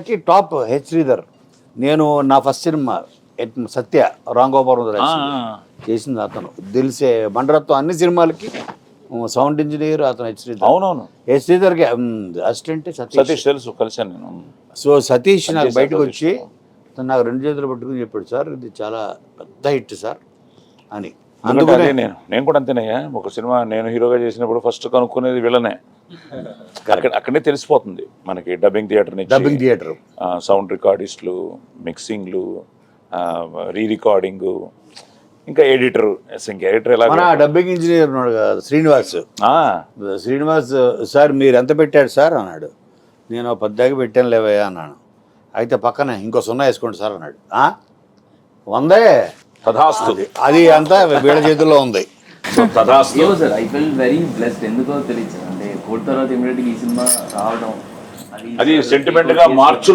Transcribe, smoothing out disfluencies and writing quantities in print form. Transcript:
అందరికీ top H Sridhar. నేను నా ఫస్ట్ సినిమా సత్య రాంగోపాల్ చేసింది అతను. తెలిసే బండరత్వం అన్ని సినిమాలకి సౌండ్ ఇంజనీర్ అతను హెచ్ శ్రీధర్. అవునవును. హెచ్ శ్రీధర్కి అసిస్టెంట్ సతీష్ తెలుసు, కలిసాను నేను. సో సతీష్ నాకు బయటకు వచ్చి నాకు 2 చేతులు పట్టుకుని చెప్పాడు, సార్ ఇది చాలా పెద్ద హిట్ సార్ అని. అందుకనే నేను కూడా అంతేనయ్యా. ఒక సినిమా నేను హీరోగా చేసినప్పుడు ఫస్ట్ కనుక్కునేది వీళ్ళనే. అక్కడే తెలిసిపోతుంది మనకి. డబ్బింగ్ థియేటర్, సౌండ్ రికార్డిస్టులు, మిక్సింగ్లు, రీ రికార్డింగ్, ఇంకా ఎడిటర్. ఎలా డబ్బింగ్ ఇంజనీర్ ఉన్నాడు కదా శ్రీనివాస్ సార్ మీరు ఎంత పెట్టాడు సార్ అన్నాడు. నేను 10 పెట్టాను లేవయ్యా అన్నాను. అయితే పక్కనే ఇంకో 0 వేసుకోండి సార్ అన్నాడు. 100 తథాస్తు. అది అంతా వీళ్ళ చేతుల్లో ఉంది. Sir I feel very blessed. ఎందుకో తెలియదు అంటే కోర్టు తర్వాత ఇమీడియట్గా ఈ సినిమా రావడం, అది సెంటిమెంట్ గా మార్చ్